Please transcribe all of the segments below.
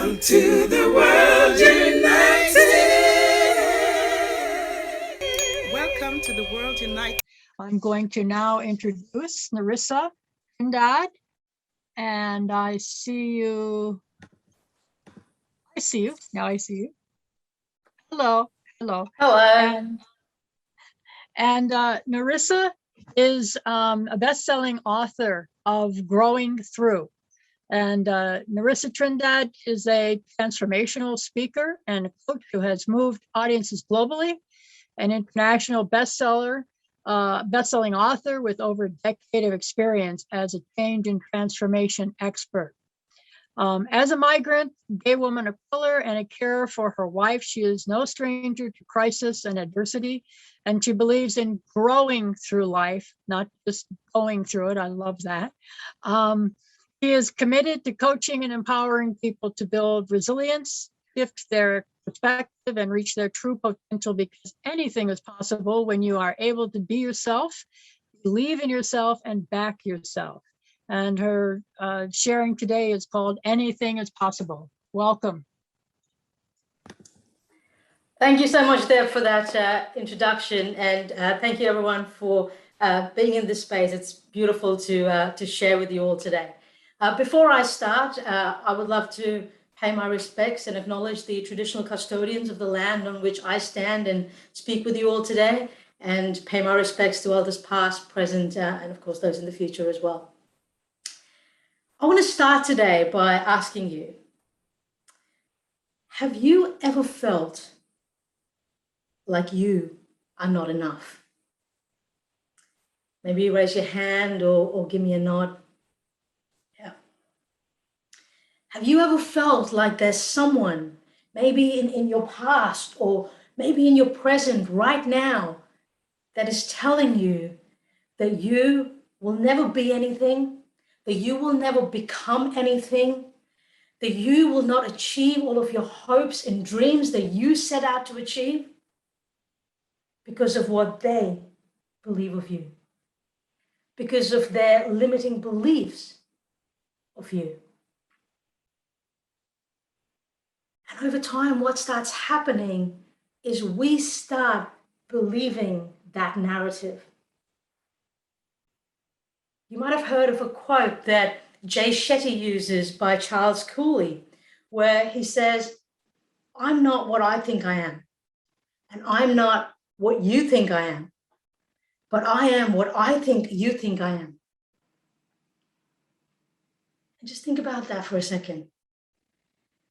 Welcome to the World United. Welcome to the World United. I'm going to now introduce Nerissa Trindade, and I see you. Now I see you. Hello. Hello. And Nerissa is a best-selling author of Growing Through. And Nerissa Trindade is a transformational speaker and a coach who has moved audiences globally, an international bestselling author with over a decade of experience as a change and transformation expert. As a migrant, gay woman of color, and a carer for her wife, she is no stranger to crisis and adversity, and she believes in growing through life, not just going through it. I love that. She is committed to coaching and empowering people to build resilience, shift their perspective, and reach their true potential, because anything is possible when you are able to be yourself, believe in yourself, and back yourself. And her sharing today is called Anything is Possible. Welcome. Thank you so much, Deb, for that introduction, and thank you everyone for being in this space. It's beautiful to share with you all today. Before I start, I would love to pay my respects and acknowledge the traditional custodians of the land on which I stand and speak with you all today, and pay my respects to elders past, present, and of course those in the future as well. I want to start today by asking you, have you ever felt like you are not enough? Maybe you raise your hand or give me a nod. Yeah. Have you ever felt like there's someone, maybe in your past or maybe in your present right now, that is telling you that you will never be anything, that you will never become anything, that you will not achieve all of your hopes and dreams that you set out to achieve because of what they believe of you, because of their limiting beliefs of you? And over time, what starts happening is we start believing that narrative. You might have heard of a quote that Jay Shetty uses by Charles Cooley, where he says, "I'm not what I think I am, and I'm not what you think I am, but I am what I think you think I am." And just think about that for a second.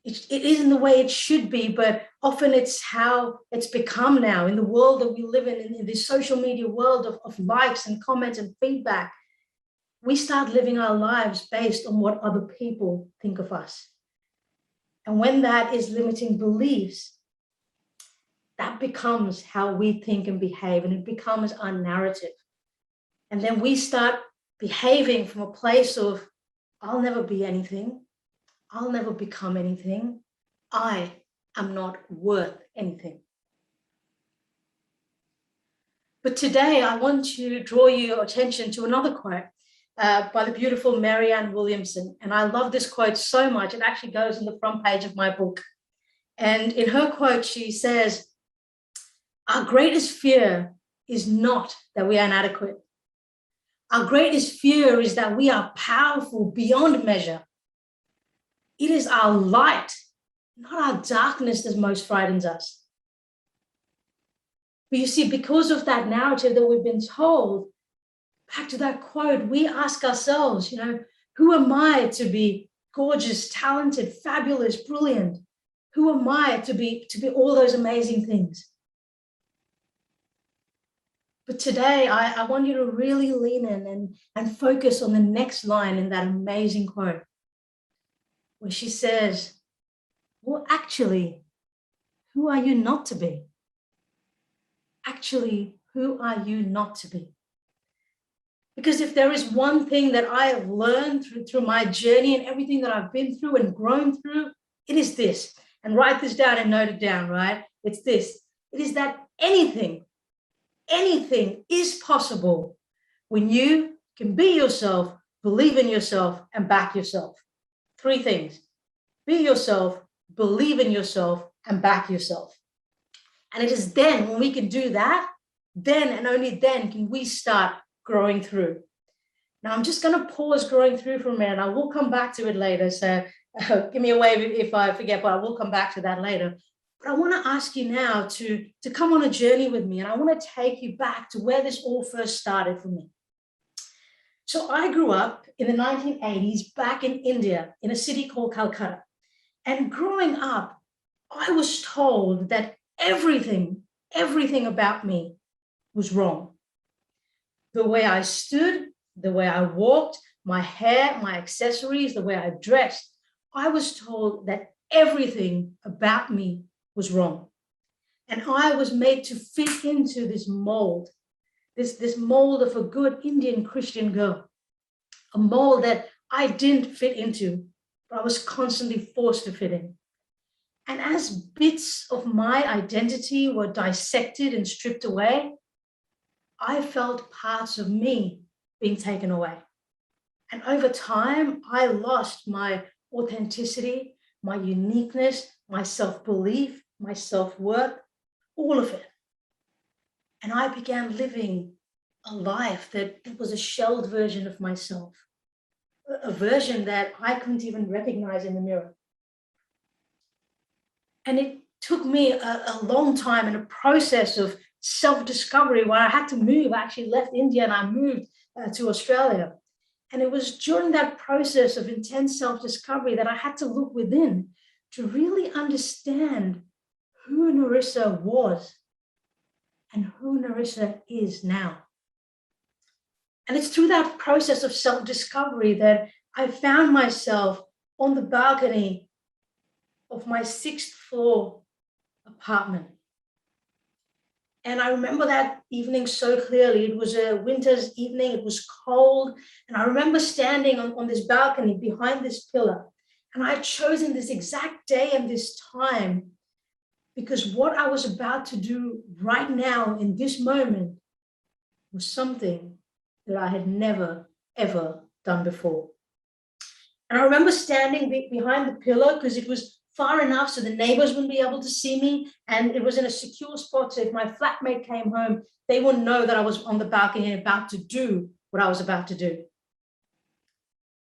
It isn't the way it should be, but often it's how it's become now in the world that we live in this social media world of likes and comments and feedback. We start living our lives based on what other people think of us. And when that is limiting beliefs, that becomes how we think and behave, and it becomes our narrative. And then we start behaving from a place of, I'll never be anything, I'll never become anything, I am not worth anything. But today I want to draw your attention to another quote by the beautiful Marianne Williamson. And I love this quote so much. It actually goes on the front page of my book. And in her quote, she says, "Our greatest fear is not that we are inadequate. Our greatest fear is that we are powerful beyond measure. It is our light, not our darkness, that most frightens us." But you see, because of that narrative that we've been told, back to that quote, we ask ourselves, who am I to be gorgeous, talented, fabulous, brilliant? Who am I to be all those amazing things? But today, I want you to really lean in and focus on the next line in that amazing quote, where she says, well, actually, who are you not to be? Actually, who are you not to be? Because if there is one thing that I have learned through my journey and everything that I've been through and grown through, it is this. And write this down and note it down, right? It's this. It is that anything is possible when you can be yourself, believe in yourself, and back yourself. 3 things. be yourself, believe in yourself, and back yourself. And it is then when we can do that, then and only then can we start growing through. Now, I'm just going to pause growing through for a minute. I will come back to it later. So give me a wave if I forget, but I will come back to that later. But I want to ask you now to come on a journey with me. And I want to take you back to where this all first started for me. So I grew up in the 1980s back in India, in a city called Calcutta. And growing up, I was told that everything about me was wrong. The way I stood, the way I walked, my hair, my accessories, the way I dressed, I was told that everything about me was wrong. And I was made to fit into this mold, this mold of a good Indian Christian girl, a mold that I didn't fit into, but I was constantly forced to fit in. And as bits of my identity were dissected and stripped away, I felt parts of me being taken away. And over time, I lost my authenticity, my uniqueness, my self-belief, my self-worth, all of it. And I began living a life that was a shelled version of myself, a version that I couldn't even recognize in the mirror. And it took me a long time and a process of self-discovery where I had to move. I actually left India and I moved to Australia. And it was during that process of intense self-discovery that I had to look within to really understand who Nerissa was and who Nerissa is now. And it's through that process of self-discovery that I found myself on the balcony of my 6th floor apartment. And I remember that evening so clearly. It was a winter's evening, it was cold. And I remember standing on this balcony behind this pillar. And I had chosen this exact day and this time because what I was about to do right now in this moment was something that I had never, ever done before. And I remember standing behind the pillar because it was far enough so the neighbors wouldn't be able to see me. And it was in a secure spot. So if my flatmate came home, they wouldn't know that I was on the balcony and about to do what I was about to do.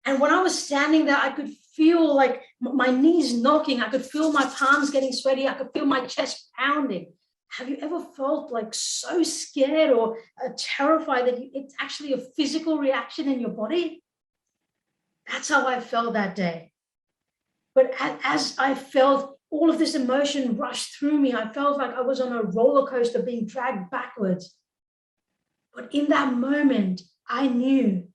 And when I was standing there, I could feel like my knees knocking. I could feel my palms getting sweaty. I could feel my chest pounding. Have you ever felt like so scared or terrified that it's actually a physical reaction in your body? That's how I felt that day. But as I felt all of this emotion rush through me, I felt like I was on a roller coaster being dragged backwards. But in that moment, I knew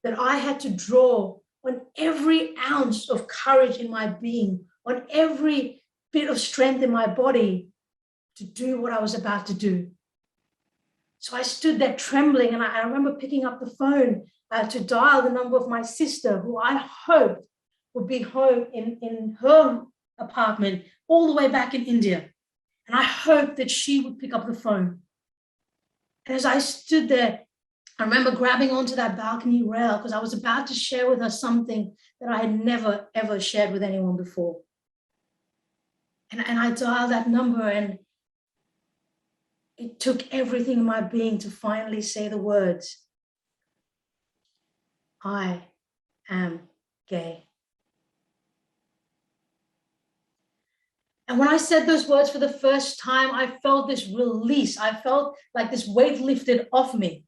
that I had to draw on every ounce of courage in my being, on every bit of strength in my body to do what I was about to do. So I stood there trembling, and I remember picking up the phone to dial the number of my sister, who I hoped would be home in her apartment all the way back in India. And I hoped that she would pick up the phone. And as I stood there, I remember grabbing onto that balcony rail because I was about to share with her something that I had never, ever shared with anyone before. And I dialed that number, and it took everything in my being to finally say the words, I am gay. And when I said those words for the first time, I felt this release. I felt like this weight lifted off me.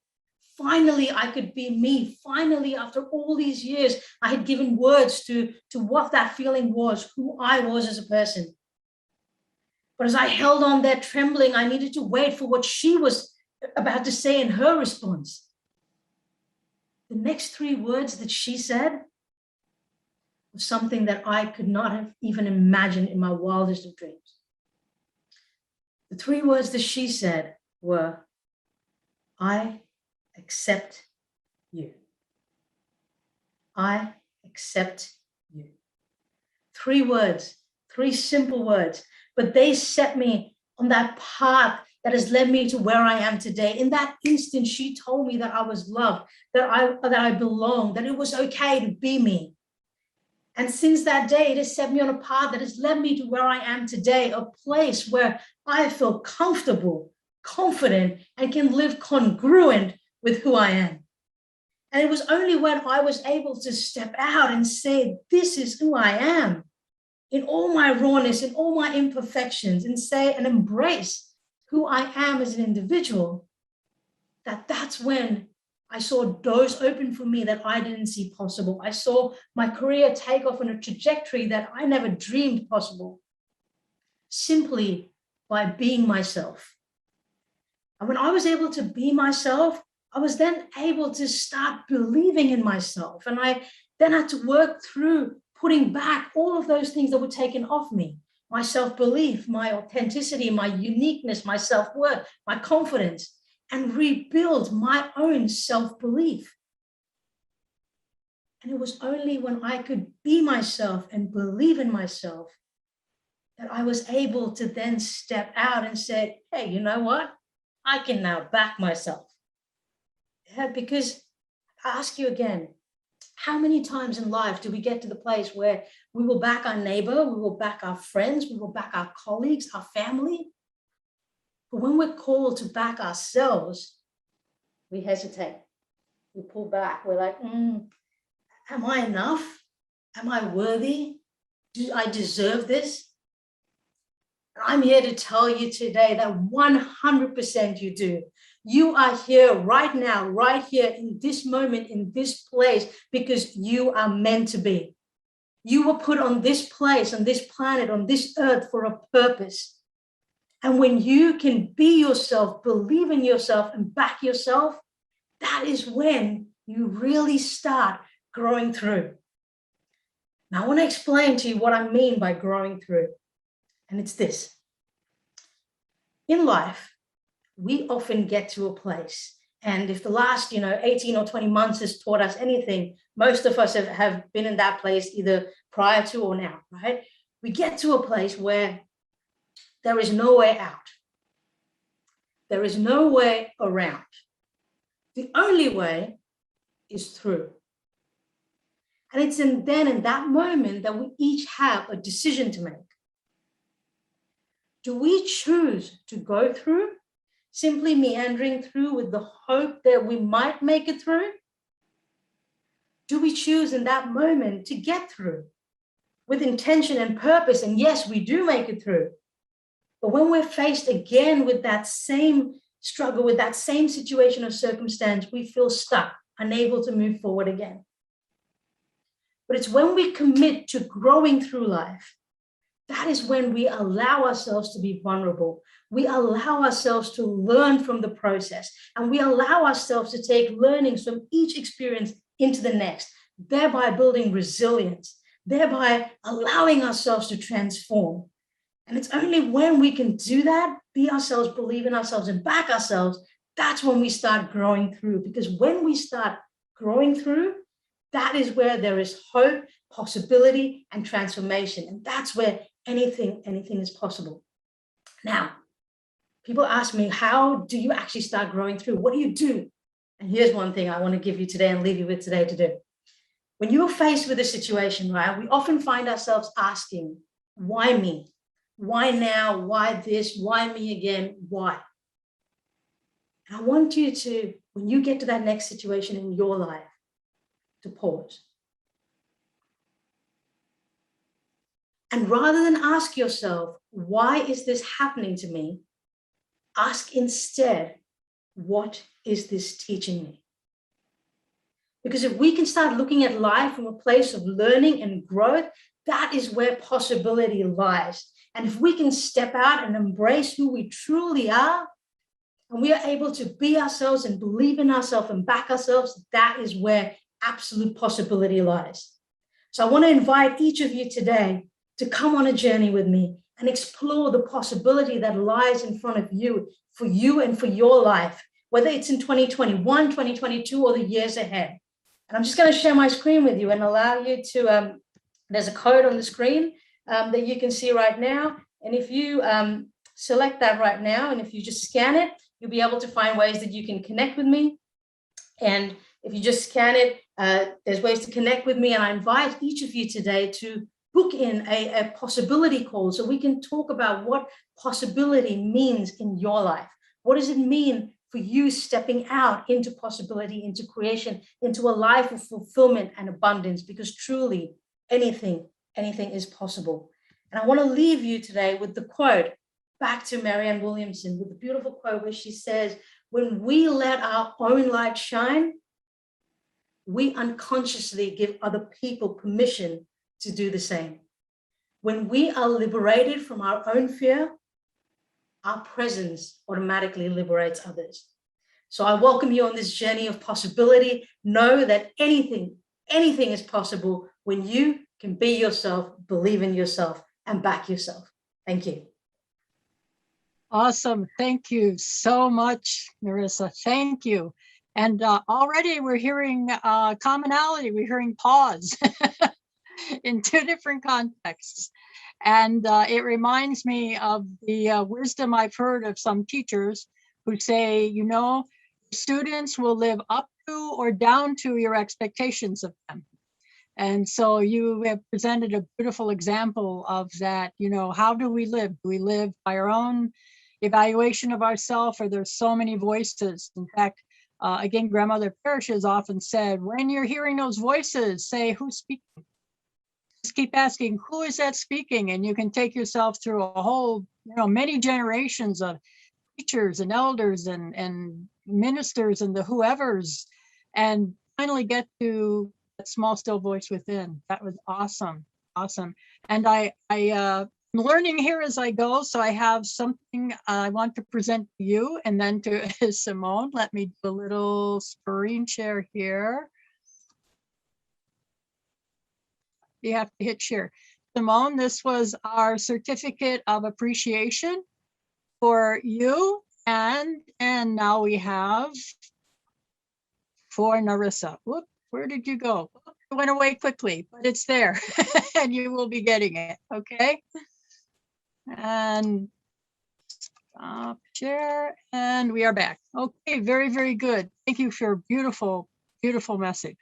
Finally, I could be me. Finally, after all these years, I had given words to what that feeling was, who I was as a person. But as I held on there trembling, I needed to wait for what she was about to say in her response. The next 3 words that she said was something that I could not have even imagined in my wildest of dreams. The 3 words that she said were, I accept you. I accept you. 3 words, 3 simple words, but they set me on that path that has led me to where I am today. In that instant, she told me that I was loved, that I belonged, that it was okay to be me. And since that day, it has set me on a path that has led me to where I am today, a place where I feel comfortable, confident, and can live congruent with who I am. And it was only when I was able to step out and say, this is who I am, in all my rawness, in all my imperfections, and say and embrace who I am as an individual, that's when I saw doors open for me that I didn't see possible. I saw my career take off on a trajectory that I never dreamed possible, simply by being myself. And when I was able to be myself, I was then able to start believing in myself. And I then had to work through putting back all of those things that were taken off me: my self-belief, my authenticity, my uniqueness, my self-worth, my confidence, and rebuild my own self-belief. And it was only when I could be myself and believe in myself that I was able to then step out and say, hey, you know what? I can now back myself. Yeah, because I ask you again, how many times in life do we get to the place where we will back our neighbor, we will back our friends, we will back our colleagues, our family? But when we're called to back ourselves, we hesitate. We pull back. We're like, am I enough? Am I worthy? Do I deserve this? I'm here to tell you today that 100% you do. You are here right now, right here in this moment, in this place, because you are meant to be. You were put on this place, on this planet, on this earth for a purpose. And when you can be yourself, believe in yourself, and back yourself, that is when you really start growing through. Now, I want to explain to you what I mean by growing through. And it's this. In life, we often get to a place, and if the last 18 or 20 months has taught us anything, most of us have been in that place either prior to or now, right? We get to a place where there is no way out. There is no way around. The only way is through. And it's then in that moment that we each have a decision to make. Do we choose to go through, simply meandering through with the hope that we might make it through? Do we choose in that moment to get through with intention and purpose? And yes, we do make it through. But when we're faced again with that same struggle, with that same situation or circumstance, we feel stuck, unable to move forward again. But it's when we commit to growing through life, that is when we allow ourselves to be vulnerable. We allow ourselves to learn from the process, and we allow ourselves to take learnings from each experience into the next, thereby building resilience, thereby allowing ourselves to transform. And it's only when we can do that, be ourselves, believe in ourselves, and back ourselves, that's when we start growing through. Because when we start growing through, that is where there is hope, possibility, and transformation. And that's where anything is possible. Now, people ask me, how do you actually start growing through? What do you do? And here's one thing I want to give you today and leave you with today to do. When you're faced with a situation, right, we often find ourselves asking, why me? Why now? Why this? Why me again? Why? And I want you to, when you get to that next situation in your life, to pause. And rather than ask yourself, why is this happening to me? Ask instead, what is this teaching me? Because if we can start looking at life from a place of learning and growth, that is where possibility lies. And if we can step out and embrace who we truly are, and we are able to be ourselves and believe in ourselves and back ourselves, that is where absolute possibility lies. So I want to invite each of you today to come on a journey with me and explore the possibility that lies in front of you and for your life, whether it's in 2021, 2022, or the years ahead. And I'm just going to share my screen with you and allow you to, there's a code on the screen that you can see right now. And if you select that right now, and if you just scan it, you'll be able to find ways that you can connect with me and If you just scan it, there's ways to connect with me. And I invite each of you today to book in a possibility call so we can talk about what possibility means in your life. What does it mean for you stepping out into possibility, into creation, into a life of fulfillment and abundance? Because truly anything is possible. And I want to leave you today with the quote back to Marianne Williamson, with the beautiful quote where she says, when we let our own light shine, we unconsciously give other people permission to do the same. When we are liberated from our own fear, our presence automatically liberates others. So I welcome you on this journey of possibility. Know that anything is possible when you can be yourself, believe in yourself, and back yourself. Thank you. Awesome. Thank you so much, Nerissa. Thank you. And already we're hearing commonality. We're hearing pause in two different contexts. And it reminds me of the wisdom I've heard of some teachers who say, you know, students will live up to or down to your expectations of them. And so you have presented a beautiful example of that. You know, how do we live? Do we live by our own evaluation of ourselves, or there's so many voices? In fact, again, Grandmother Parrish has often said, when you're hearing those voices, say, who's speaking? Just keep asking, who is that speaking? And you can take yourself through a whole, you know, many generations of teachers and elders and ministers and the whoever's, and finally get to that small, still voice within. That was awesome. Awesome. And I'm learning here as I go. So I have something I want to present to you and then to Simone. Let me do a little screen share here. You have to hit share. Simone, this was our certificate of appreciation for you. And now we have for Nerissa. Whoop, where did you go? It went away quickly, but it's there and you will be getting it, okay? And stop share, and we are back. Okay, very, very good. Thank you for your beautiful, beautiful message.